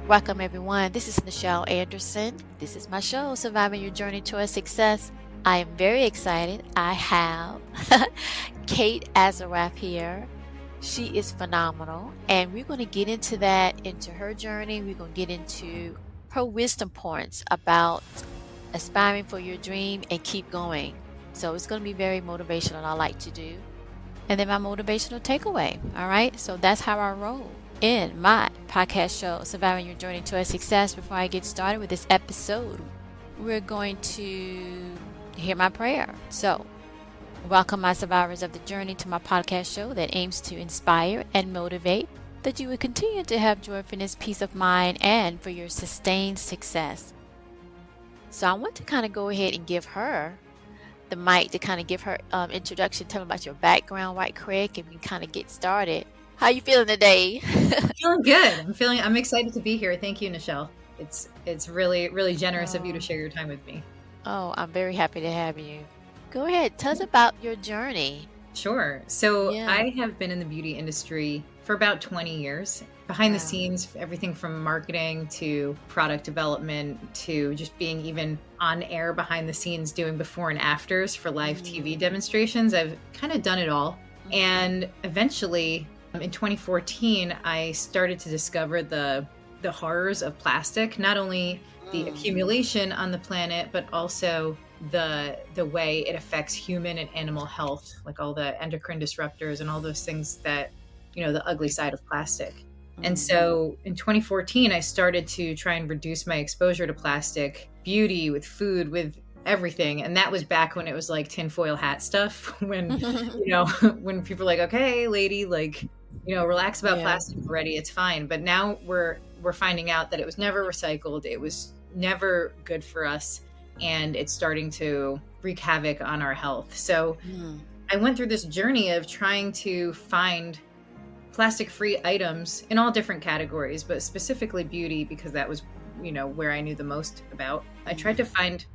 Welcome, everyone. This is Nichel Anderson. This is my show, Surviving Your Journey Towards Success. I am very excited. I have Kate Assaraf here. She is phenomenal. And we're going to get into that, into her journey. We're going to get into her wisdom points about aspiring for your dream and keep going. So it's going to be very motivational, I like to do. And then my motivational takeaway. All right. So that's how I roll in my podcast show, Surviving Your Journey Towards Success. Before I get started with this episode, we're going to hear my prayer. So, welcome, my survivors of the journey, to my podcast show that aims to inspire and motivate, that you would continue to have joyfulness, peace of mind, and for your sustained success. So, I want to kind of go ahead and give her the mic to kind of give her introduction. Tell me about your background, right, Craig, and we kind of get started. How you feeling today? Feeling good. I'm excited to be here. Thank you, Nichel. It's really generous of you to share your time with me. Oh, I'm very happy to have you. Go ahead. Tell us about your journey. Sure. So Yeah. I have been in the beauty industry for about 20 years. Behind the Wow. scenes, everything from marketing to product development to just being even on air behind the scenes doing before and afters for live TV demonstrations. I've kind of done it all. And eventually, in 2014, I started to discover the horrors of plastic, not only the accumulation on the planet, but also the way it affects human and animal health, like all the endocrine disruptors and all those things that, the ugly side of plastic. And so in 2014, I started to try and reduce my exposure to plastic, beauty, with food, with everything. And that was back when it was like tinfoil hat stuff, when, when people are like, okay, lady, like, relax about plastic already. It's fine. But now we're finding out that it was never recycled. It was never good for us. And it's starting to wreak havoc on our health. So I went through this journey of trying to find plastic-free items in all different categories, but specifically beauty, because that was, where I knew the most about. I tried to find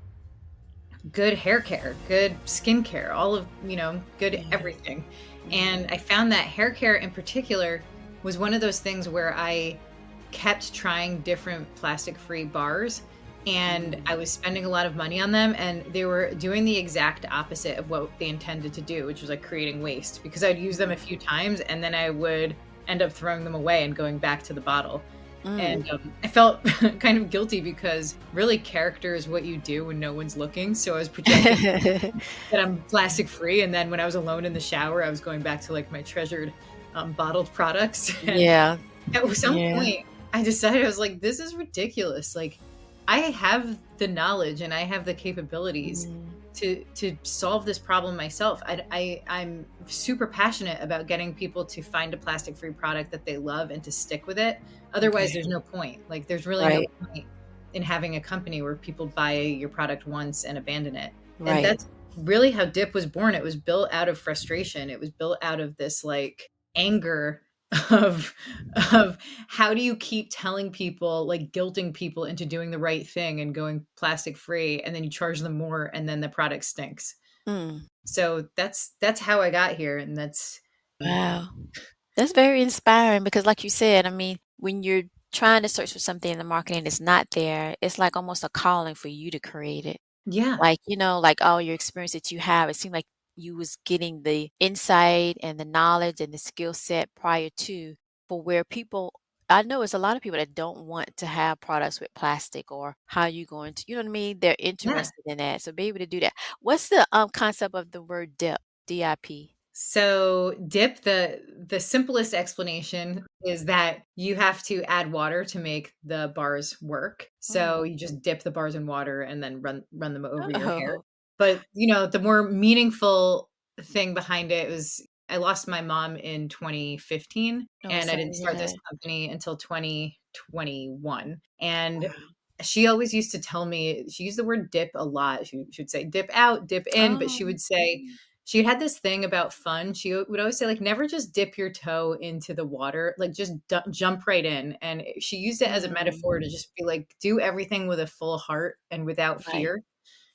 good hair care, good skincare, all of, good everything. And I found that hair care in particular was one of those things where I kept trying different plastic-free bars, and I was spending a lot of money on them, and they were doing the exact opposite of what they intended to do, which was like creating waste, because I'd use them a few times and then I would end up throwing them away and going back to the bottle. And I felt kind of guilty, because really character is what you do when no one's looking. So I was projecting that I'm plastic free, and then when I was alone in the shower, I was going back to like my treasured bottled products. And at some point I decided, I was like, this is ridiculous. Like, I have the knowledge and I have the capabilities to solve this problem myself. I'm super passionate about getting people to find a plastic-free product that they love and to stick with it. Otherwise, there's no point. Like, there's really no point in having a company where people buy your product once and abandon it. And that's really how DIP was born. It was built out of frustration. It was built out of this like anger of how do you keep telling people, like guilting people into doing the right thing and going plastic free, and then you charge them more and then the product stinks. So that's how I got here. And that's Wow. That's very inspiring, because like you said, I mean, when you're trying to search for something in the market and it's not there, it's like almost a calling for you to create it. Like, like all your experience that you have, it seemed like you was getting the insight and the knowledge and the skill set prior to, for where people, I know it's a lot of people that don't want to have products with plastic, or how you going to, you know what I mean? They're interested in that. So be able to do that. What's the concept of the word DIP? DIP. So DIP, the simplest explanation is that you have to add water to make the bars work. So you just dip the bars in water and then run them over your hair. Oh, But, the more meaningful thing behind it was, I lost my mom in 2015, and I sorry didn't to hear start this that. company until 2021. And Wow. she always used to tell me, she used the word dip a lot. She would say dip out, dip in, but she Oh, would say, she had this thing about fun. She would always say, like, never just dip your toe into the water, like just jump right in. And she used it as a metaphor to just be like, do everything with a full heart and without right, fear.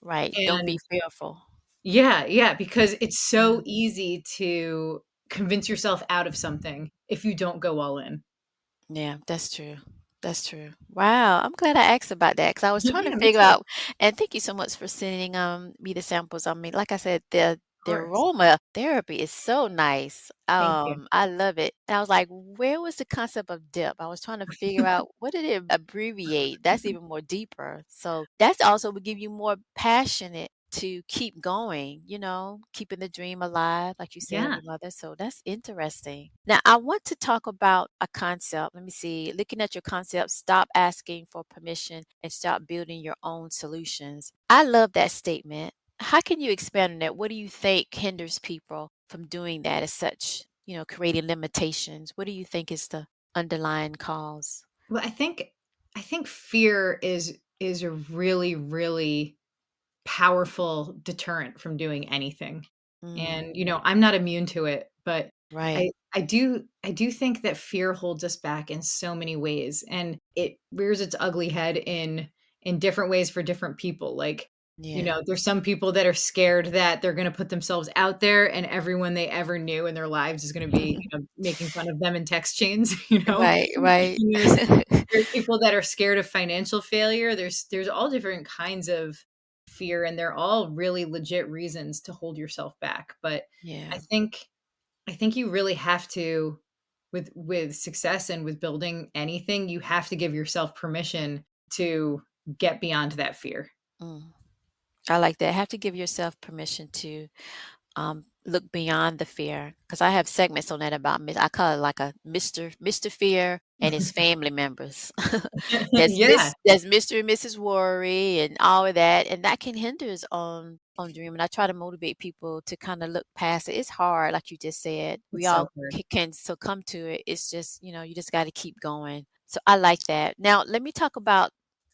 right. Don't And be fearful. yeah, because it's so Mm. easy to convince yourself out of something if you don't go all in. Yeah, that's true. That's true. Wow, I'm glad I asked about that because I was trying to Yeah, me figure too. out. And thank you so much for sending me the samples. I mean, like I said, Of the course. aroma therapy is so nice. Thank you. I love it. And I was like, where was the concept of dip? I was trying to figure out what did it abbreviate. That's even more deeper. So that's also would give you more passionate to keep going, keeping the dream alive, like you said of Yeah. your mother. So that's interesting. Now, I want to talk about a concept. Let me see. Looking at your concept, stop asking for permission and start building your own solutions. I love that statement. How can you expand on that? What do you think hinders people from doing that as such, creating limitations? What do you think is the underlying cause? Well, I think fear is a really, really powerful deterrent from doing anything. Mm, And, I'm not immune to it, but right. I do think that fear holds us back in so many ways, and it rears its ugly head in different ways for different people. Like, Yeah. there's some people that are scared that they're going to put themselves out there and everyone they ever knew in their lives is going to be, making fun of them in text chains, Right, right. there's people that are scared of financial failure. There's all different kinds of fear, and they're all really legit reasons to hold yourself back. But I Yeah. think I think you really have to, with success and with building anything, you have to give yourself permission to get beyond that fear. Mm. I like that. Have to give yourself permission to look beyond the fear because I have segments on that about I call it like a Mr. Fear and his family members. Yeah, There's Mr. and Mrs. Worry and all of that, and that can hinder us on dreaming. I try to motivate people to kind of look past it. It's hard, like you just said. We it's so all hard. can succumb to it. It's just you just got to keep going. So I like that. Now let me talk about.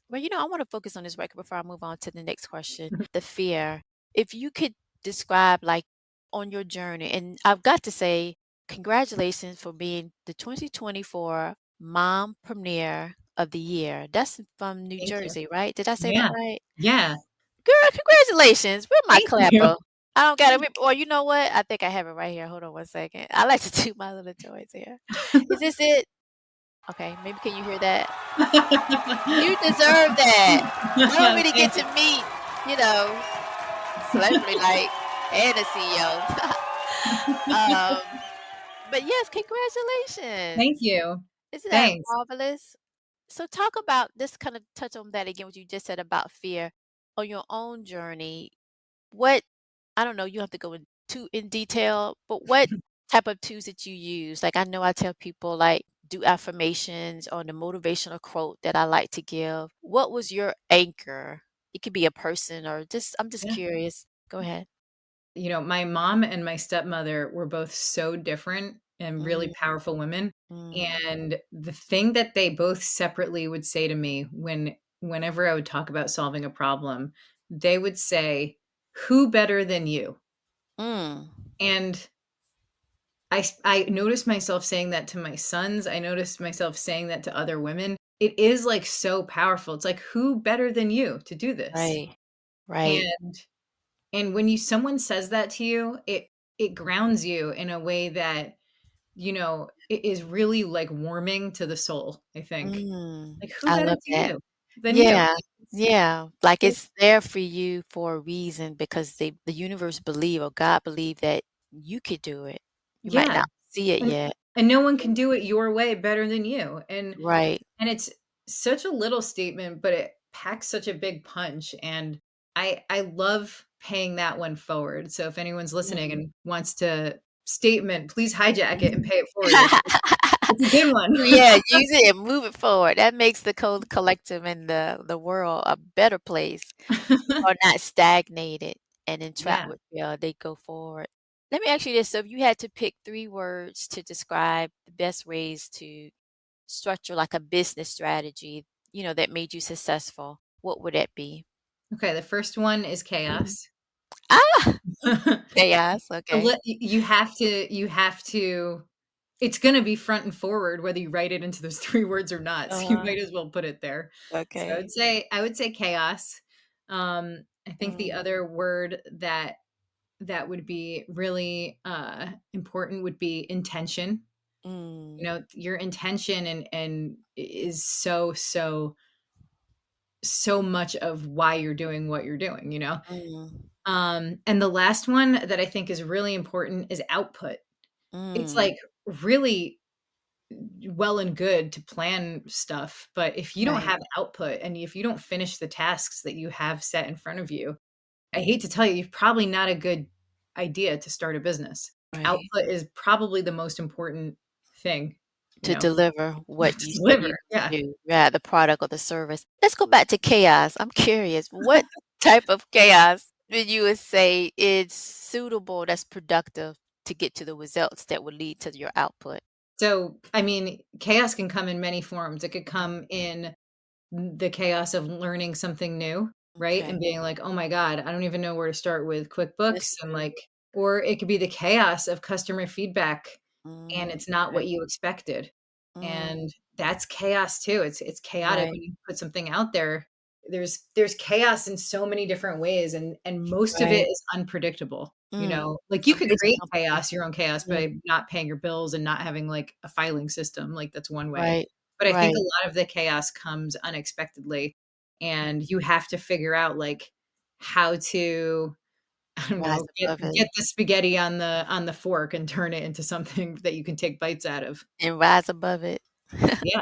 Well, I want to focus on this record before I move on to the next question. The fear. If you could describe like on your journey. And I've got to say, congratulations for being the 2024 Mompreneur of the Year. That's from New Thank you. Jersey, right? Did I say that Yeah, right? yeah. Girl, congratulations. Where's my Thank you. clapper? I don't got it. Or you know what? I think I have it right here. Hold on one second. I like to do my little toys here. Is this it? Okay, maybe can you hear that? You deserve that. I don't really get Thank to you. meet, you know, celebrity like and a CEO. But yes, Thank congratulations. you. Isn't that Thanks. marvelous? So talk about this kind of touch on that again, what you just said about fear on your own journey. What I don't know, you have to go in detail, but what type of tools that you use? Like I know I tell people like do affirmations on the motivational quote that I like to give. What was your anchor? It could be a person or just I'm just Yeah. curious. Go ahead. My mom and my stepmother were both so different and really Mm, powerful women. mm, And the thing that they both separately would say to me whenever I would talk about solving a problem, they would say, "Who better than you?" mm. And I noticed myself saying that to my sons. I noticed myself saying that to other women. It is like so powerful. It's like, who better than you to do this? Right. Right. And when someone says that to you, it grounds you in a way that, it is really, like, warming to the soul, I think. Like, who I better love to that. you than you? Yeah, It's yeah, like, it it's there for you for a reason because the universe believe or God believe that you could do it. You might Yeah, not see it and yet. no one can do it your way better than you, and Right. it's such a little statement, but it packs such a big punch, and I love paying that one forward. So if anyone's listening Mm. and wants to statement, please hijack it and pay it forward. It's a good one. Yeah, use it and move it forward. That makes the collective and the world a better place. People are not stagnated and entrapped Yeah. with fear, they go forward. Let me ask you this, so if you had to pick 3 words to describe the best ways to structure like a business strategy, that made you successful, what would that be? Okay, the first one is Mhm. chaos. Ah, A chaos, okay. you have to it's gonna be front and forward whether you write it into those 3 words or not, so you Uh-huh, might as well put it there. So okay. I would say chaos. I think the Mm, other word that would be really, important would be intention. Mm, Your intention and is so much of why you're doing what you're doing. mm, And the last one that I think is really important is output. It's mm. like really well and good to plan stuff, but if you don't Right, have output and if you don't finish the tasks that you have set in front of you, I hate to tell you, you've probably not a good idea to start a business. right. Output is probably the most important thing, To deliver what to you say deliver. you Yeah. can do, yeah, the product or the service. Let's go back to chaos. I'm curious, what type of chaos would you would say is suitable, that's productive to get to the results that would lead to your output? So, I mean, chaos can come in many forms. It could come in the chaos of learning something new, right? Okay, And being like, "Oh my god, I don't even know where to start with QuickBooks," that's and true. or it could be the chaos of customer feedback and it's not what Okay. you expected. Mm, And that's chaos too. It's chaotic right, when you put something out there. There's chaos in so many different ways and most of it right. is unpredictable. Mm. Like you So could give create example. chaos, your own chaos Mm, by not paying your bills and not having like a filing system. Like that's one way. right, But I think a right. lot of the chaos comes unexpectedly and you have to figure out like how to I don't Rise know, above it get the spaghetti on the fork and turn it into something that you can take bites out of. and rise above it. Yeah.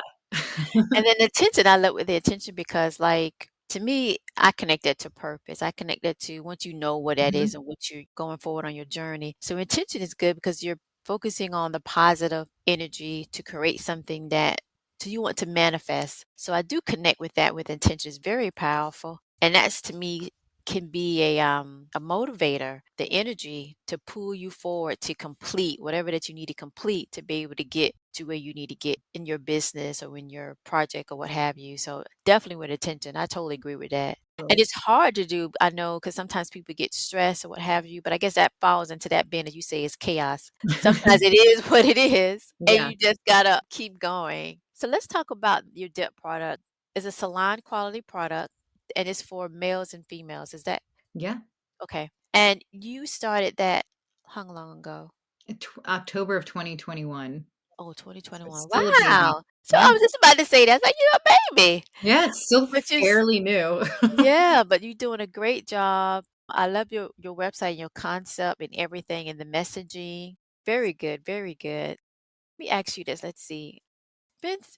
And then attention, I love with the attention because, like, to me, I connect that to purpose. I connect that to once you know what that is Mhm. and what you're going forward on your journey. So intention is good because you're focusing on the positive energy to create something that so you want to manifest. So I do connect with that with intention. It's very powerful. And that's to me can be a motivator, the energy to pull you forward to complete whatever that you need to complete to be able to get to where you need to get in your business or in your project or what have you. So definitely with attention. I totally agree with that. And Totally. it's hard to do, I know, because sometimes people get stressed or what have you, but I guess that falls into that bin that you say is chaos. Sometimes it is what it is, and Yeah. you just gotta keep going. So let's talk about your dip product. It's a salon quality product and it's for males and females. Is that Yeah. okay? And you started that how long ago? October of 2021. Oh, So it's 2021. still a baby. Wow. So Yeah. I was just about to say that's like you're a baby. Yeah, it's still But fairly new. yeah, but you're doing a great job. I love your website, your concept and everything and the messaging. Very good, very good. Let me ask you this. Let's see.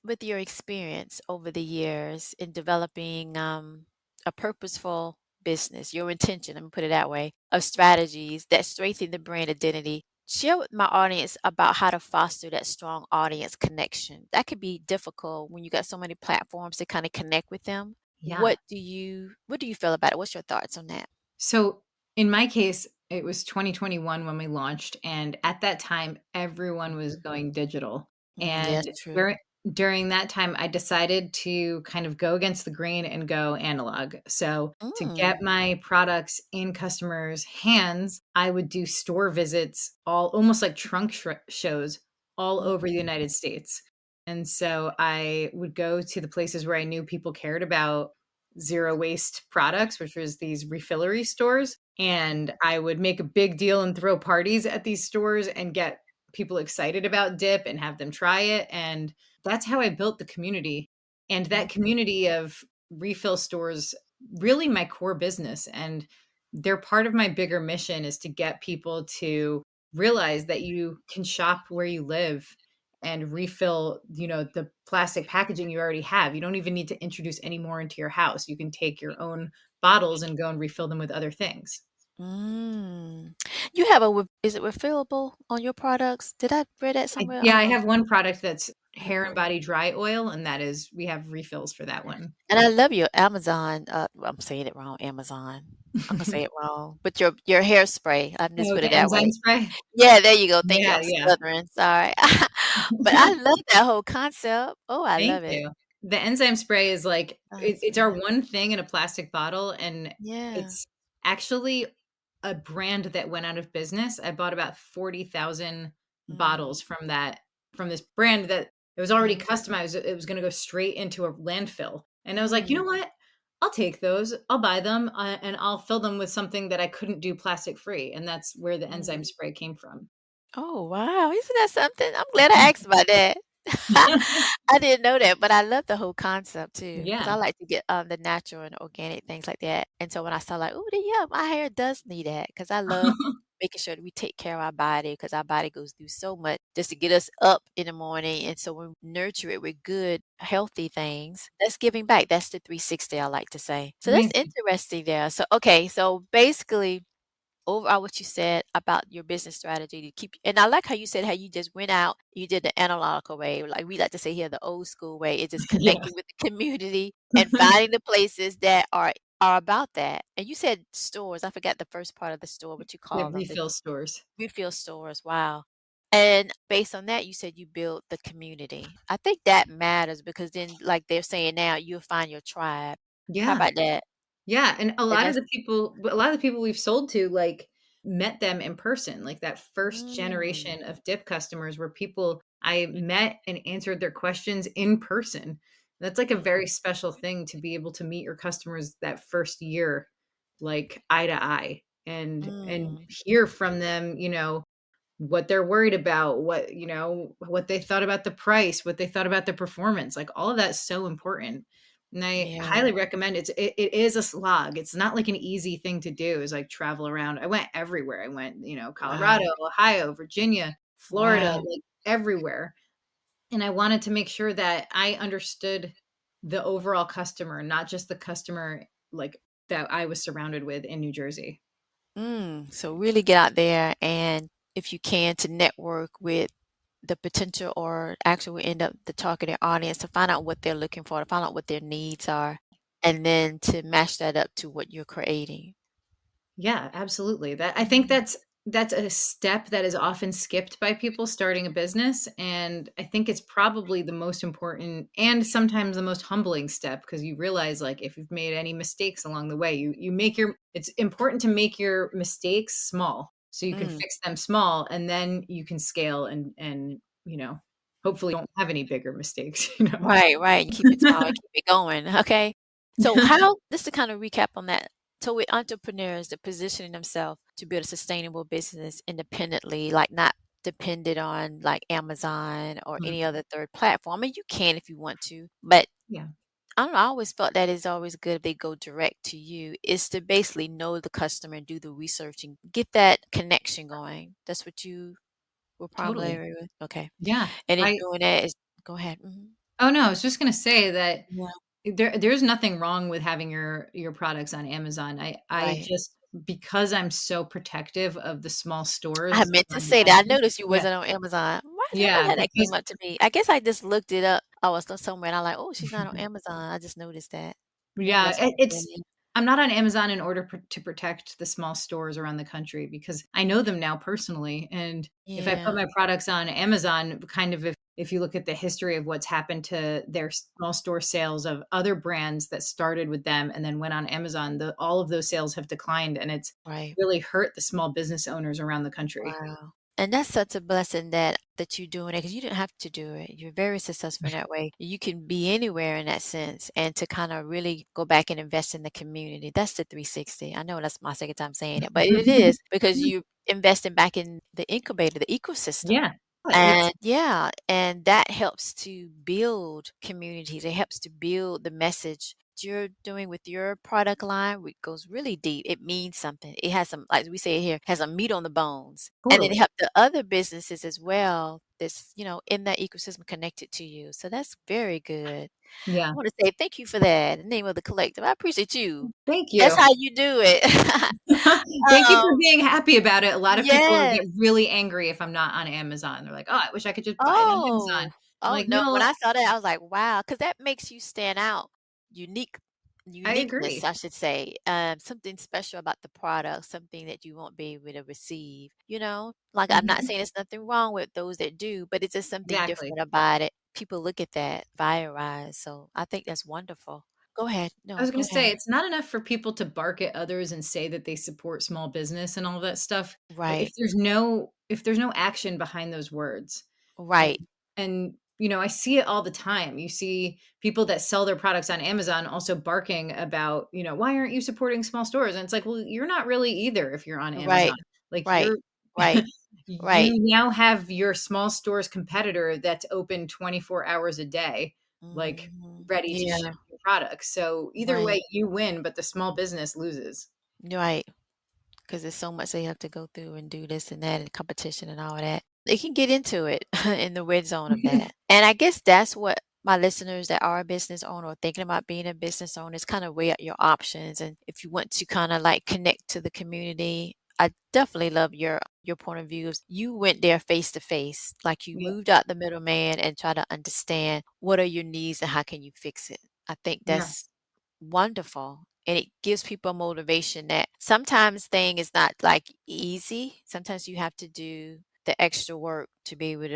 With your experience over the years in developing a purposeful business, your intention, let me put it that way, of strategies that strengthen the brand identity, share with my audience about how to foster that strong audience connection. That could be difficult when you got so many platforms to kind of connect with them. Yeah. What do you feel about it? What's your thoughts on that? So in my case, it was 2021 when we launched, and at that time, everyone was going digital. Yes, And true. during that time, I decided to kind of go against the grain and go analog. So to get Mm, my products in customers' hands, I would do store visits, all almost like trunk shows all over the mm, United States. And so I would go to the places where I knew people cared about zero waste products, which was these refillery stores. And I would make a big deal and throw parties at these stores and get people excited about dip and have them try it. And that's how I built the community. And that mm, community of refill stores really my core business. And they're part of my bigger mission is to get people to realize that you can shop where you live and refill, the plastic packaging you already have. You don't even need to introduce any more into your house. You can take your own bottles and go and refill them with other things. mm. You have is it refillable on your products? Did I read that somewhere? I Yeah, don't I know. have one product that's hair and Okay. body dry oil, and we have refills for that one. And I love your Amazon, well, I'm saying it wrong, Amazon. I'm gonna say it wrong, but your hairspray, I just Oh, put the it that enzyme way. spray? Yeah, there you go. Thank you. Yeah, I'm yeah. stuttering, sorry. But I love that whole concept. Oh, I Thank love it. you. The enzyme spray is like it's our Awesome. one thing in a plastic bottle, and Yeah. it's actually a brand that went out of business. I bought about 40,000 Mm, bottles from this brand that it was already mm, customized. It was gonna go straight into a landfill, and I was like, "You know mm. what? I'll take those. I'll buy them, and I'll fill them with something that I couldn't do plastic free," and that's where the enzyme Mm. spray came from. Oh, wow. Isn't that something? I'm glad I asked about that. I didn't know that, but I love the whole concept too, because I Yeah. like to get, the natural and organic things like that, and so when I saw like, "Ooh, yeah, my hair does need that," because I love making sure that we take care of our body, because our body goes through so much just to get us up in the morning, and so we nurture it with good, healthy things. That's giving back. That's the 360 I like to say. So that's Amazing. interesting there. So, okay, so basically overall what you said about your business strategy to keep and I like how you said how you just went out, you did the analog way, like we like to say here, the old school way. It's just Yeah. connecting with the community and finding the places that are about that. And you said stores. I forgot the first part of the store, what you Yeah, call them, the refill stores. refill stores. Wow. And based on that, you said you built the community. I think that matters because then, like they're saying now, you'll find your tribe. How Yeah. about that? Yeah, and And that's a lot of the people we've sold to, like, met them in person, like, that first mm, generation of dip customers were people I met and answered their questions in person. That's, like, a very special thing to be able to meet your customers that first year, like, eye to eye and mm, hear from them, what they're worried about, what they thought about the price, what they thought about the performance, like, all of that's so important. And I yeah. highly recommend it is a slog. It's not like an easy thing to do is like travel around. I went everywhere. I went, Wow. Colorado, Ohio, Virginia, Florida, Wow. like everywhere. And I wanted to make sure that I understood the overall customer, not just the customer like that I was surrounded with in New Jersey. So really get out there and if you can to network with the potential or actually end up the targeted audience to find out what they're looking for, to find out what their needs are, and then to match that up to what you're creating. Yeah, absolutely. That I think Mhm. that's a step that is often skipped by people starting a business, and I think it's probably the most important and sometimes the most humbling step because you realize like if you've made any mistakes along the way, you make your it's important to make your mistakes small so you can Mm. fix them small and then you can scale and hopefully don't have any bigger mistakes, you know. Right, right, and keep it small and keep it going, okay? So how just to kind of recap on that, so with entrepreneurs, they're positioning themselves to build a sustainable business independently, like not dependent on like Amazon or Mm, any other third platform. I mean, you can if you want to, but yeah, I don't know, I always felt that it's always good if they go direct to you, is to basically know the customer and do the research and get that connection going. That's what you will probably totally. agree with? Okay. Yeah. And in I doing that is go ahead. Mhm. Oh, no, I was just gonna say that Yeah. there's nothing wrong with having your products on Amazon. I Right. just because I'm so protective of the small I stores meant to around say the that. I country. noticed you Yeah. wasn't on Amazon. Why Yeah, had that because came up to me? I guess I just looked it up. I was somewhere and I like, "Oh, she's not on Amazon." I just noticed that. Maybe yeah, that's what I'm it's doing. I'm not on Amazon in order to protect the small stores around the country because I know them now personally, and if I put Yeah. my products on Amazon, kind of if you look at the history of what's happened to their small store sales of other brands that started with them and then went on Amazon, all of those sales have declined, and it's Right. really hurt the small business owners around the country. Wow. And that's such a blessing that you're doing it because you didn't have to do it. You're very successful in that way. You can be anywhere in that sense and to kind of really go back and invest in the community. That's the 360. I know that's my second time saying it, but it is because you investing back in the incubator, the ecosystem. Yeah. It's And yeah, and that helps to build communities. It helps to build the message you're doing with your product line, which goes really deep. It means something. It has some, like we say here, has a meat on the bones. And it totally. helps the other businesses as well that's, in that ecosystem connected to you. So that's very good. I Yeah. want to say thank you for that. The name of the collective. I appreciate you. Thank That's you. how you do it. Thank you um, for being happy about it. A lot of people yes. get really angry if I'm not on Amazon. They're like, "Oh, I wish I could just buy it on Oh. Amazon." I'm Oh, like, no, when "No, I saw that, I was like, "Wow," because that makes you stand out. Unique I uniqueness, agree." I should say, something special about the product, something that you won't be able to receive, you know? Like, I'm not Mhm. saying there's nothing wrong with those that do, but it's just something Exactly. different about it. People look at that via so I think that's wonderful. Go ahead. I No, was go gonna say, ahead. it's not enough for people to bark at others and say that they support small business and all that stuff, Right, if there's no action behind those words, and right, I see it all the time. You see people that sell their products on Amazon also barking about, "Why aren't you supporting small stores?" And it's like, "Well, you're not really either if you're on right, Amazon." Like, right, right. Right. You now have your small store's competitor that's open 24 hours a day, like ready to ship Yeah, your products. So either right. way, you win, but the small business loses. Right. Because there's so much they have to go through and do this and that and competition and all of that. They can get into it in the red zone of that. And I guess that's what my listeners that are a business owner or thinking about being a business owner is kind of weigh out your options. And if you want to kind of like connect to the community, I definitely love your point of views. You went there face to face, like you Yeah, moved out the middleman and try to understand what are your needs and how can you fix it. I think yeah, that's wonderful. And it gives people motivation that sometimes thing is not like easy. Sometimes you have to do the extra work to be able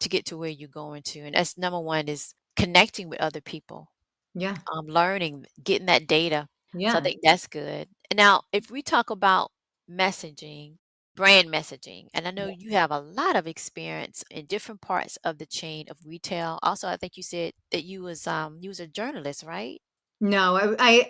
to get to where you're going to. And that's number one is connecting with other people, yeah, learning, getting that data. So I yeah. think that's good. And now if we talk about messaging, brand messaging, and I know you have a lot of experience in different parts of the chain of retail. Also, I think you said that you was a journalist, right? No,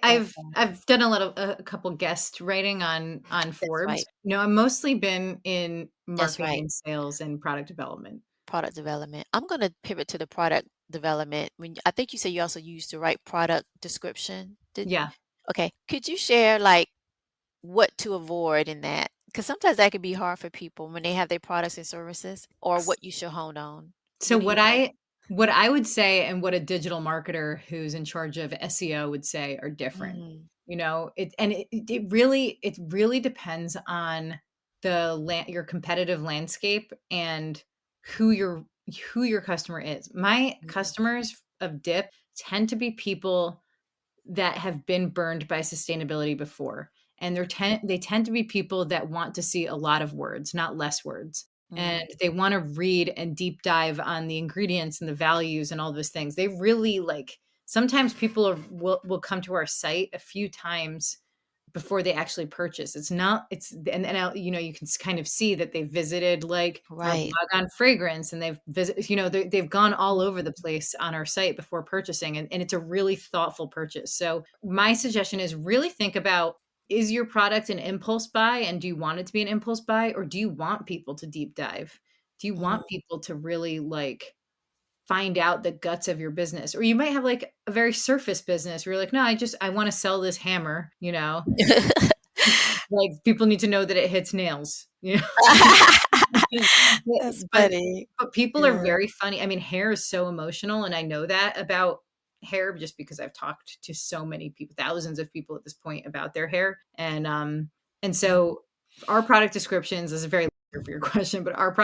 Okay. I've done a lot of a couple guest writing on That's right. Forbes. No, I've mostly been in That's marketing right. and sales and product development. Product development. I'm gonna pivot to the product development. I think you said you also used to write product description. Yeah. Okay. Could you share like what to avoid in that? Because sometimes that can be hard for people when they have their products and services or what you should hone on. So What do you think? what I would say and what a digital marketer who's in charge of SEO would say are different. Mm, You know, it really depends on your competitive landscape and who your who your customer is. My mm, customers of DIP tend to be people that have been burned by sustainability before. And they tend to be people that want to see a lot of words, not less words. And mm, they want to read and deep dive on the ingredients and the values and all those things. They really like sometimes will come to our site a few times before they actually purchase. It's not it's and you know you can kind of see that they visited like our right. blog on fragrance and they've visited they've gone all Mm, over the place on our site before purchasing and it's a really thoughtful purchase. So my suggestion is really think about, is your product an impulse buy and do you want it to be an impulse buy or do you want people to deep dive? Do you mm. want people to really like find out the guts of your business? Or you might have like a very surface business where you're like, no, I want to sell this hammer, you know, like people need to know that it hits nails, you know. That's but funny. but people are Yeah. very funny. I mean, hair is so emotional, and I know that about hair just because I've talked to so many people, thousands of people at this point about their hair. And Mm, so our product descriptions, this is very later for your question, but our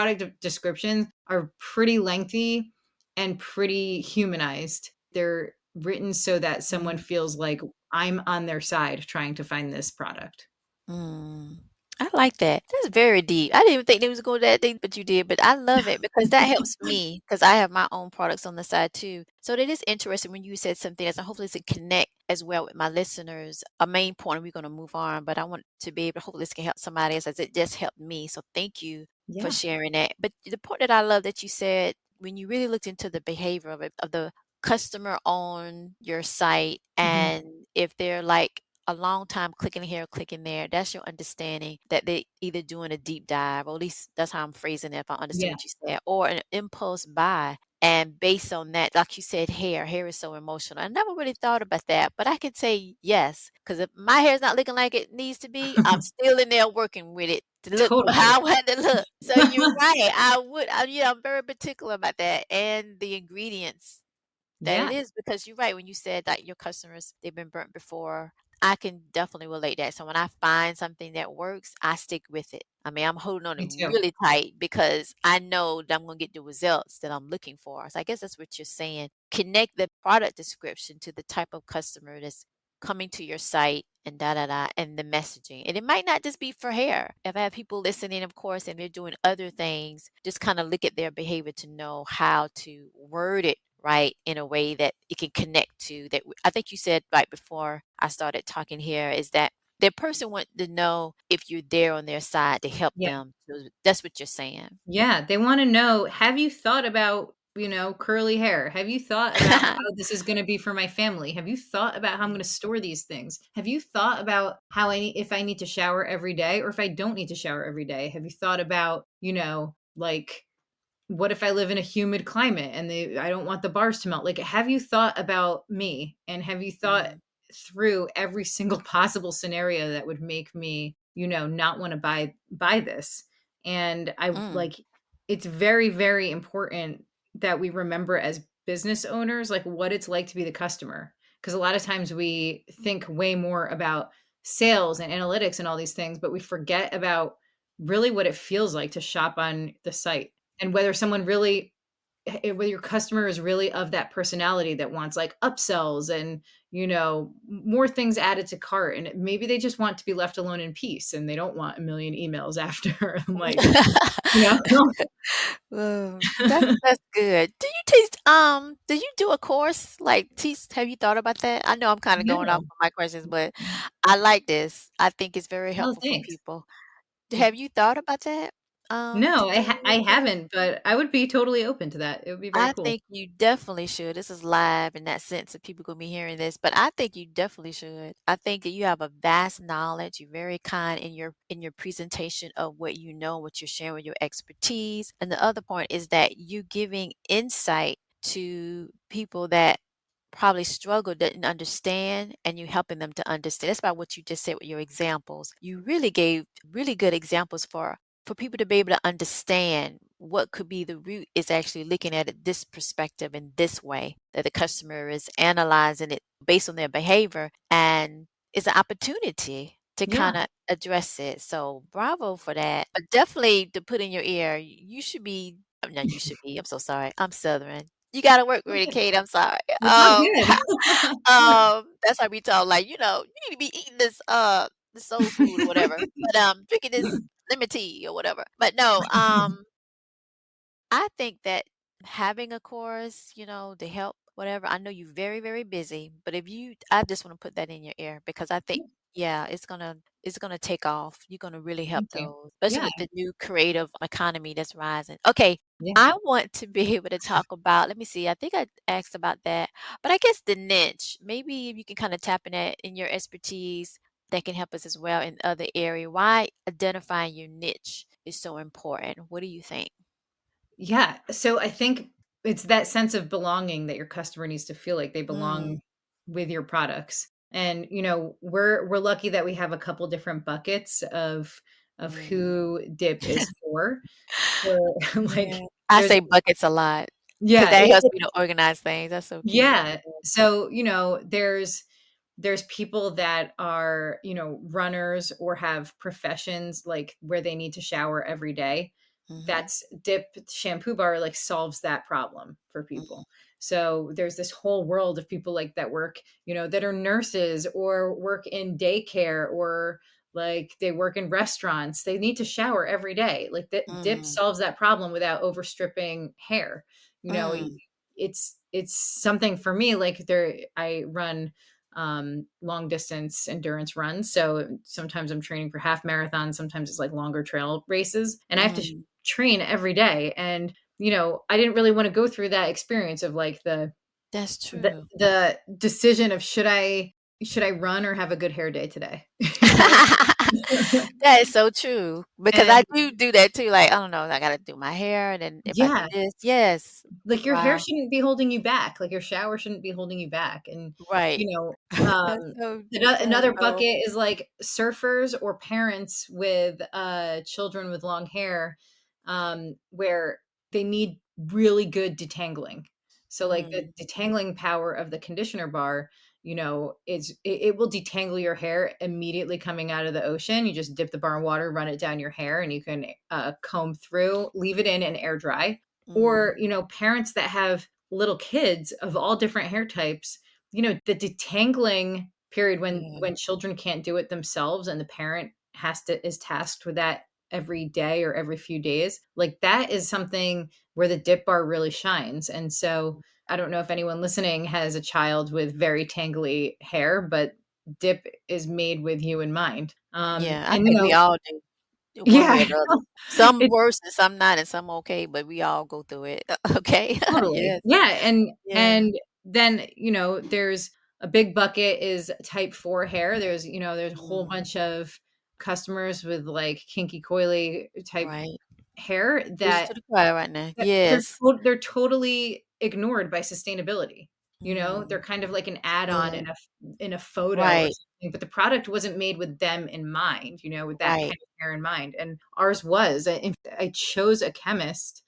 descriptions are pretty lengthy and pretty humanized. They're written so that someone mm. feels like I'm on their side trying to find this product. Mm. I like that. That's very deep. I didn't even think they was going that deep, but you did. But I love it because that helps me because I have my own products on the side too. So that is interesting when you said something else, and hopefully it's to connect as well with my listeners. A main point, and we're going to move on, but I want to be able to hopefully this can help somebody else as it just helped me. So thank you for Yeah. sharing that. But the point that I love that you said when you really looked into the behavior of it, of the customer on your site, Mhm. and if they're like a long time clicking here, clicking there, that's your understanding that they either doing a deep dive, or at least that's how I'm phrasing it if I understood Yeah. what you said, or an impulse buy. And based on that, like you said, hair is so emotional. I never really thought about that, but I could say yes, because if my hair's not looking like it needs to be, I'm still in there working with it to look Totally. how I want it to look. So you're right. I'm very particular about that and the ingredients that it Yeah. is because you're right when you said that your customers, they've been burnt before. I can definitely relate that. So when I find something that works, I stick with it. I mean, I'm holding on it Me too. really tight because I know that I'm going to get the results that I'm looking for. So I guess that's what you're saying. Connect the product description to the type of customer that's coming to your site and da da da and the messaging. And it might not just be for hair. If I have people listening, of course, and they're doing other things, just kind of look at their behavior to know how to word it right in a way that it can connect to that. I think you said right before I started talking here is that the person wants to know if you're there on their side to help Yeah. them. So that's what you're saying. Yeah, they wanna know, have you thought about curly hair? Have you thought about how this is going to be for my family? Have you thought about how I'm going to store these things? Have you thought about how if I need to shower every day or if I don't need to shower every day? Have you thought about, like, what if I live in a humid climate and I don't want the bars to melt? Like, have you thought about me? And have you thought Mhm. through every single possible scenario that would make me, not want to buy this? And Mm, it's very, very important that we remember as business owners, like what it's like to be the customer. Because a lot of times we think way more about sales and analytics and all these things, but we forget about really what it feels like to shop on the site and whether someone really whether your customer is really of that personality that wants like upsells and more things added to cart, and maybe they just want to be left alone in peace and they don't want a million emails after. Like, you know that's good. Do you do a course, like, teach have you thought about that? I know I'm kinda going off no. on my questions, but I like this. I think it's very Oh, helpful for thanks. people. Have you thought about that, to No, do a I course? haven't, but I would be totally open to that. It would be very I cool. think you definitely should. This is live in that sense of people gonna be hearing this, but I think you definitely should. I think that you have a vast knowledge. You're very kind in your presentation of what you know, what you're sharing with your expertise. And the other point is that you giving insight to people that probably struggle, didn't understand, and you helping them to understand. That's about what you just said with your examples. You really gave really good examples for people to be able to understand what could be the root is actually looking at it this perspective in this way, that the customer is analyzing it based on their behavior and it's an opportunity to kind Yeah. of address it. So bravo for that. But definitely to put in your ear, you should be, no, you should be, I'm so sorry. I'm Southern. You got to work with it, Okay. Kate. I'm sorry. That's all good. That's how we talk. Like, you need to be eating this soul food or whatever. But drinking this lemon tea or whatever. But no, I think that having a course, to help whatever, I know you're very, very busy, but I just want to put that in your ear because I think, Yeah, yeah, it's gonna take off. You're gonna really help thank you. those, especially Yeah, with the new creative economy that's rising. Okay, yeah. I want to be able to talk about, let me see, I think I asked about that, but I guess the niche, maybe if you can kind of tap in that in your expertise, that can help us as well in other area. Why identifying your niche is so important? What do you think? Yeah, so I think it's that sense of belonging that your customer needs to feel like they Mm. belong with your products. And we're lucky that we have a couple different buckets of Mm. who dip is for. So Yeah. like I there's say buckets a lot because yeah, that helps me to organize things. That's so cute. yeah. So, there's people that are, runners or have professions like where they need to shower every day. Mhm, That's dip shampoo bar like solves that problem for mhm, people. So there's this whole world of people like that work, that are nurses or work in daycare or like they work in restaurants. They need to shower every day. Like that dip mm, solves that problem without overstripping hair. You know, mm, it's something for me like there I run long distance endurance runs, so sometimes I'm training for half marathons, sometimes it's like longer trail races, and I have to mm. train every day. And I didn't really want to go through that experience of like That's the true. the decision of should I run or have a good hair day today. you know That is so true because and I do that too, like, I don't know, I gotta do my hair, and then if I do yeah, this, yes. like your hair Wow. shouldn't be holding you back, like your shower shouldn't be holding you back. And Right. you know That's um so that's another so bucket is like surfers or parents with children with long hair, where they need really good detangling. So like the mm, detangling power of the conditioner bar, it will detangle your hair immediately coming out of the ocean. You just dip the bar in water, run it down your hair, and you can comb through, leave it in and air dry. mm, Or parents that have little kids of all different hair types, the detangling period yeah, when children can't do it themselves and the parent is tasked with that every day or every few days, like that is something where the dip bar really shines. And so I don't know if anyone listening has a child with very tangly hair, but dip is made with you in mind. yeah, I And think we all do. one way Yeah. or the other. Some It worse and some not, and some okay, but we all go through it. Okay. totally. Yes. Yeah, Yeah. and then, there's a big bucket is type 4 hair. There's a whole Mm, bunch of customers with, like, kinky coily type right. hair Preaching that to the choir right now. that they're Yes. they're totally ignored by sustainability. Mm, They're kind of like an add-on yeah. in a photo or Right. something, but the product wasn't made with them in mind, with that kind Right. of hair in mind, and ours was. I chose a chemist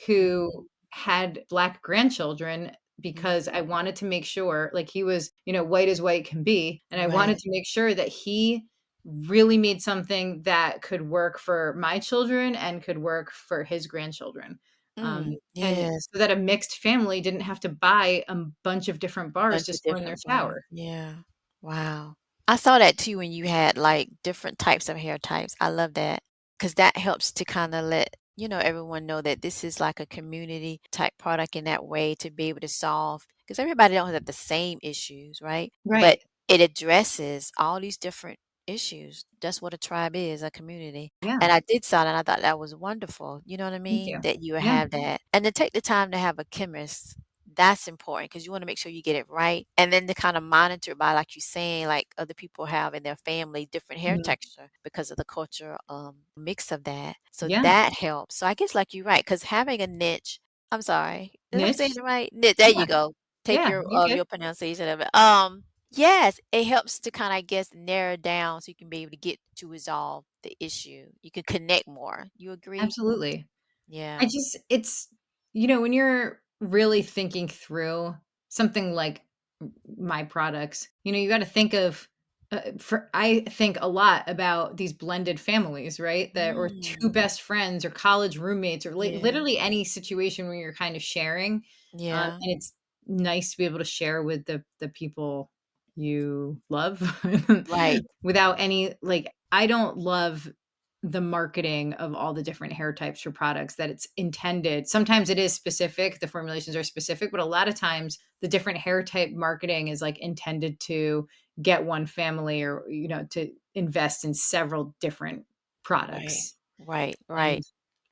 who Mhm, had Black grandchildren because mhm. I wanted to make sure, like, he was, white as white can be, and I wanted Right. to make sure that he really made something that could work for my children and could work for his grandchildren. And Yes. so that a mixed family didn't have to buy a bunch of different bars Bunch to of store in their different bars. shower. Yeah. Wow. I saw that too when you had, like, different types of hair types. I love that because that helps to kinda let, everyone know that this is like a community type product in that way to be able to solve because everybody don't have the same issues, right? But Right. it addresses all these different issues. That's what a tribe is, a community. Yeah. And I did saw that, and I thought that was wonderful, you know what I Thank mean? you. That you would Yeah. have that. And to take the time to have a chemist, that's important because you wanna make sure you get it right, and then to kinda monitor by, like you saying, like, other people have in their family different hair Mhm. texture because of the culture, mix of that. So Yeah. that helps. So I guess like you're right, because having a niche I'm sorry, did I say it Niche. right? Niche, there you Yeah. go. Take Yeah. You good. your pronunciation of it. Yes, it helps to kinda, I guess, narrow down so you can be able to get to resolve the issue. You can connect more. You agree? Absolutely. I Yeah. just it's when you're really thinking through something like my products, you got to think of for I think a lot about these blended families, right? That or two Mm. best friends or college roommates or Yeah. literally any situation where you're kind of sharing, Yeah. and it's nice to be able to share with the people you love Right. without any, like, I don't love the marketing of all the different hair types for products that it's intended. Sometimes it is specific, the formulations are specific, but a lot of times the different hair type marketing is like intended to get one family or to invest in several different Right. products. Right. And Right.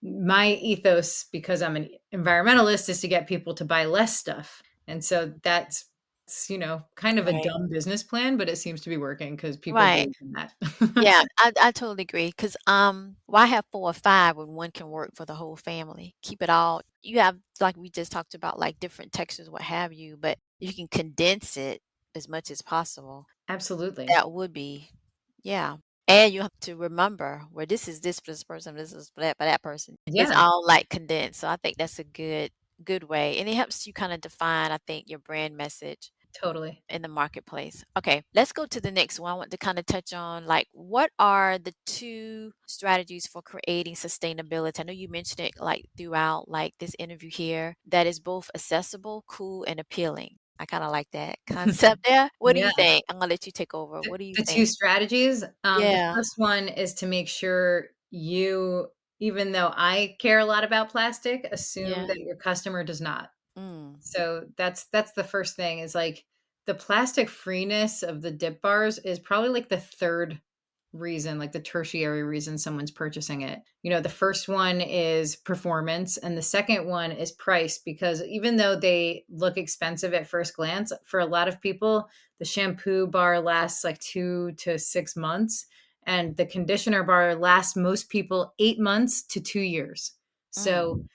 my ethos, because I'm an environmentalist, is to get people to buy less stuff. And so that's kind of a Right. dumb business plan, but it seems to be working because people Right. believe in that. Yeah, I totally agree. Cause why have 4 or 5 when one can work for the whole family? Keep it all you have like we just talked about, like, different textures, what have you, but you can condense it as much as possible. Absolutely. That would be yeah. And you have to remember where this is this for this person, this is for that person. It's Yeah, all, like, condensed, so I think that's a good way, and it helps you kinda define, I think, your brand message totally. in the marketplace. Okay, let's go to the next one. I want to kind of touch on like what are the two strategies for creating sustainability? I know you mentioned it like throughout like this interview here that is both accessible, cool, and appealing. I kind of like that concept there. What do Yeah. you think? I'm gonna let you take over. The What do you the 2 think? strategies, the Yeah, first one is to make sure you, even though I care a lot about plastic, assume yeah. that your customer does not. Mm, So that's the first thing is, like, the plastic freeness of the dip bars is probably, like, the 3rd reason, like, the tertiary reason someone's purchasing it. The first one is performance, and the second one is price, because even though they look expensive at first glance, for a lot of people, the shampoo bar lasts, like, 2 to 6 months, and the conditioner bar lasts most people 8 months to 2 years. So mm,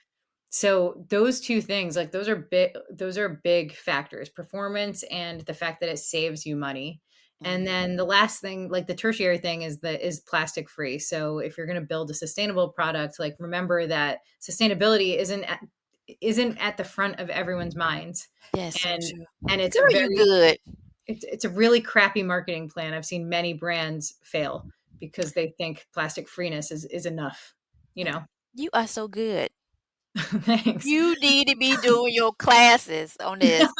so those 2 things, like, those are big factors, performance and the fact that it saves you money. And mm. then the last thing, like the tertiary thing is plastic free. So if you're gonna build a sustainable product, like, remember that sustainability isn't at the front of everyone's minds. That's so And true. and it's a Girl, you very good. it's a really crappy marketing plan. I've seen many brands fail because they think plastic freeness is enough, you Mm. know? You are so good. Thanks. You need to be doing your classes on this.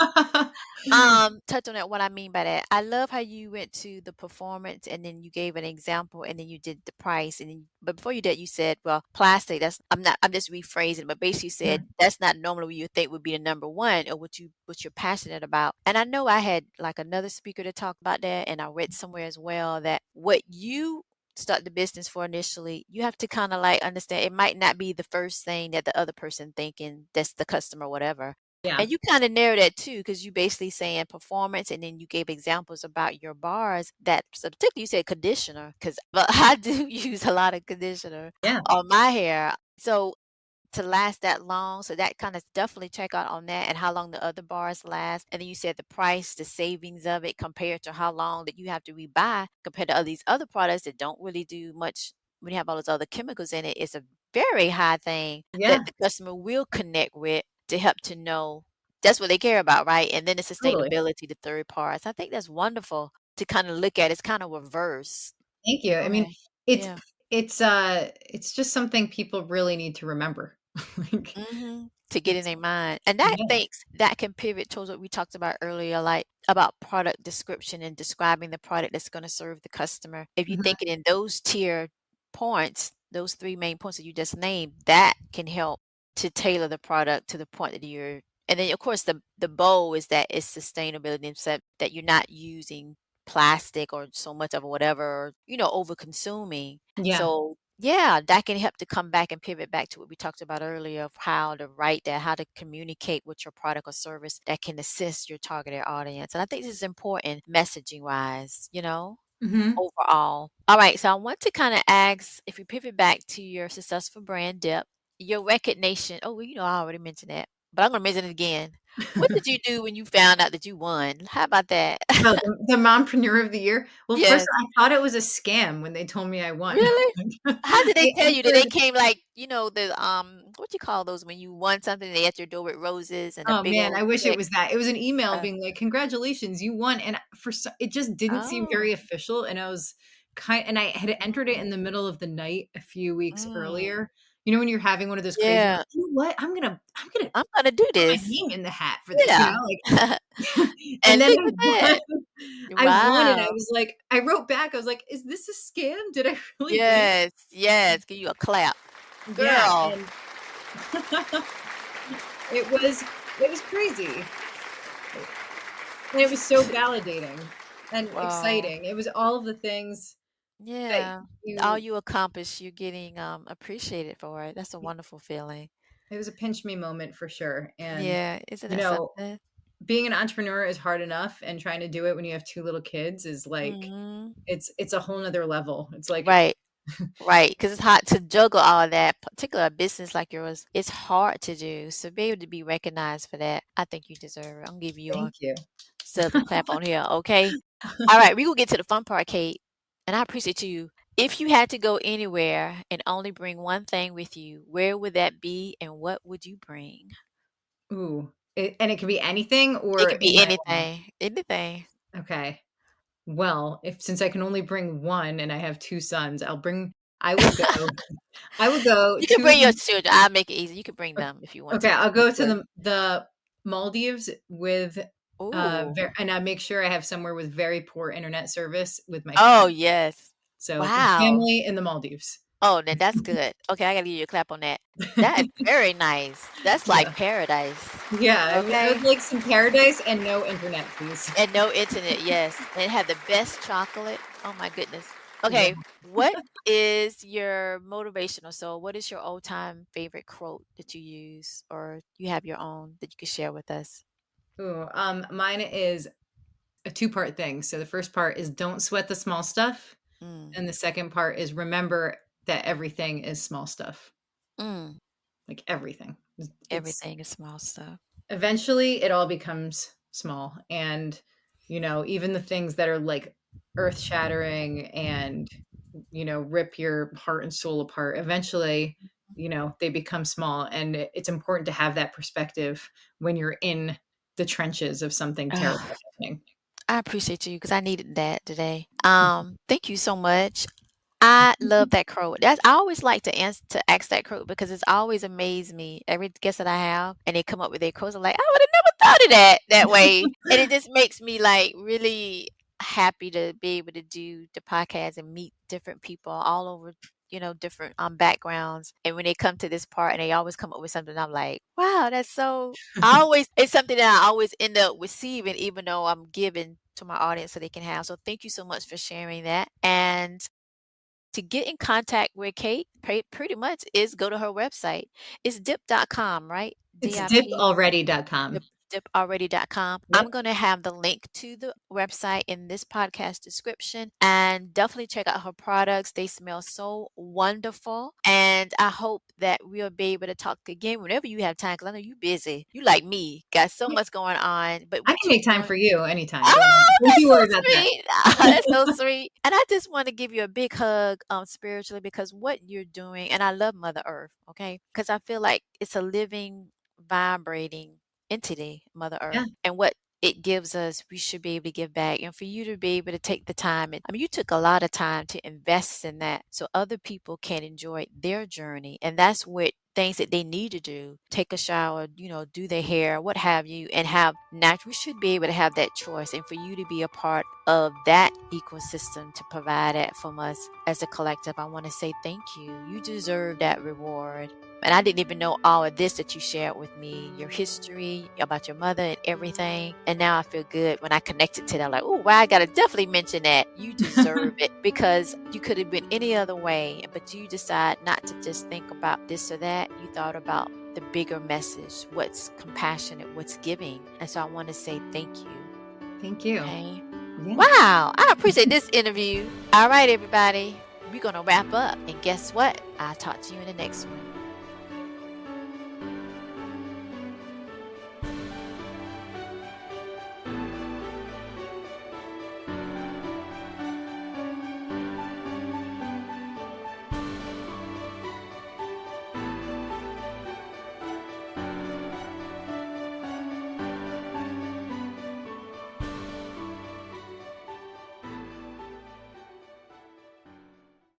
Touch on that, what I mean by that. I love how you went to the performance and then you gave an example and then you did the price and then but before you did you said, well, plastic, that's I'm just rephrasing, but basically you Yeah. said that's not normally what you think would be the number one or what you're passionate about. And I know I had like another speaker to talk about that and I read somewhere as well that what you start the business for initially, you have to kind of like understand it might not be the first thing that the other person thinking that's the customer, whatever. Yeah. And you kind of narrow that too, because you basically saying performance, and then you gave examples about your bars that, so particularly you said conditioner, because but I do use a lot of conditioner Yeah. on my hair. So to last that long. So that kind of definitely check out on that and how long the other bars last. And then you said the price, the savings of it compared to how long that you have to rebuy compared to all these other products that don't really do much when you have all those other chemicals in it. It's a very high thing that Yeah. the customer will connect with to help to know that's what they care about, right? And then the Totally. sustainability, the third parts. I think that's wonderful to kind of look at. It's kind of reverse. Thank you. Go I mean, ahead. it's Yeah. it's just something people really need to remember. Like, Mhm. To get in it's their mind. And that yeah. thinks that can pivot towards what we talked about earlier, like about product description and describing the product that's gonna serve the customer. If you Mhm. think it in those tier points, those 3 main points that you just named, that can help to tailor the product to the point that you're, and then of course the bow is that it's sustainability and so that you're not using plastic or so much of whatever, or, over consuming. Yeah. So, yeah, that can help to come back and pivot back to what we talked about earlier of how to write that, how to communicate with your product or service that can assist your targeted audience. And I think this is important messaging wise, Mhm. overall. All right, so I want to kind of ask if we pivot back to your successful brand dip, your recognition. Oh, well, I already mentioned that, but I'm going to mention it again. What did you do when you found out that you won? How about that? Oh, the Mompreneur of the Year? Well, first, Yes. I thought it was a scam when they told me I won. Really? How did they I tell you? Did they entered came like, the, what you call those when you won something, they at your door with roses and a Oh, big man, old I wish it check? was that. It was an email Uh, being like, "Congratulations, you won," and for so it just didn't seem oh. very official, and I was and I had entered it Mm, in the middle of the night a few weeks mm. earlier. You know, when you're having one of those crazy, like, Yeah, "You know what? I'm gonna I'm gonna do put my this. name in the hat for this," Yeah. like and And then look at that. I won, and I Wow. was like I wrote back, I was like, "Is this a scam? Did I really win?" Yes, yes, give you a clap. Yeah, Girl. and it was crazy. And it was so validating and Wow. exciting. It was all of the things that Yeah. All you you accomplished, you're getting, appreciated for it. That's a wonderful feeling. it was a pinch me moment for sure, and, Yeah, isn't you that know, something? being an entrepreneur is hard enough, and trying to do it when you have 2 little kids is like Mhm. it's a whole 'nother level. It's like Right. Right, because it's hard to juggle all of that, particularly a business like yours. It's hard to do. So be able to be recognized for that, I think you deserve it. I'm gonna give you a thank you. Southern clap on here, okay? All right, we gonna get to the fun part, Kate. And I appreciate you. If you had to go anywhere and only bring one thing with you, where would that be and what would you bring? Ooh, and it can be anything It or could in be my home. anything. Anything. Okay. Well, if since I can only bring 1 and I have 2 sons, I would go I would go You can to bring your the children. I'll make it easy. You can bring them if you want okay, to. I'll Of go to course. the Maldives with, Ooh. and I make sure I have somewhere with very poor internet service with my Oh, family. yes. So, Wow. family in the Maldives. Oh, then that's good. Okay, I gotta give you a clap on that. That is very nice. That's Yeah. like paradise. Yeah, I would Okay? like some paradise and no internet, please. And no internet, yes. And have the best chocolate. Oh my goodness. Yeah. Okay, what is your motivational? So what is your all-time favorite quote that you use or you have your own that you could share with us? Ooh, mine is a two-part thing. So the first part is don't sweat the small stuff, Mm, and the second part is remember that everything is small stuff, mm. like everything. It's Everything is small stuff. eventually it all becomes small, and even the things that are like earth shattering and rip your heart and soul apart, eventually they become small, and it's important to have that perspective when you're in the trenches of something terrible Ugh, happening. I appreciate you because I needed that today. Thank you so much. I love that quote. That's I always like to ask that quote because it's always amazed me. Every guest that I have and they come up with their quotes, I'm like, I would have never thought of that way. And it just makes me like really happy to be able to do the podcast and meet different people all over, different backgrounds. And when they come to this part and they always come up with something, I'm like, wow, that's so I always it's something that I always end up receiving, even though I'm giving to my audience so they can have. So thank you so much for sharing that. And to get in contact with Kate, pretty much is go to her website. It's dip.com, right? It's DIP dipalready.com. dipalready.com. Yep. I'm going to have the link to the website in this podcast description, and definitely check out her products. They smell so wonderful, and I hope that we'll be able to talk again whenever you have time, because I know you're busy. You like me, got so Yeah. much going on, but I we can keep make time doing. for you anytime. Oh, Don't that's you so worry about that. sweet. That's so sweet. And I just want to give you a big hug, spiritually, because what you're doing, and I love Mother Earth, okay? Because I feel like it's a living, vibrating entity, Mother Yeah. Earth, and what it gives us, we should be able to give back. And for you to be able to take the time, and I mean, you took a lot of time to invest in that so other people can enjoy their journey. And that's what things that they need to do, take a shower, do their hair, what have you, and have natural. We should be able to have that choice, and for you to be a part of that ecosystem to provide that from us as a collective, I want to say thank you. You deserve that reward. And I didn't even know all of this that you shared with me, your history about your mother and everything. And now I feel good when I connected to that. Like, oh, wow, I got to definitely mention that. You deserve it, because you could have been any other way, but you decide not to just think about this or that. You thought about the bigger message, what's compassionate, what's giving. And so I want to say thank you. Thank you. Okay. Yeah. Wow. I appreciate this interview. All right, everybody. We're going to wrap up. And guess what? I'll talk to you in the next one.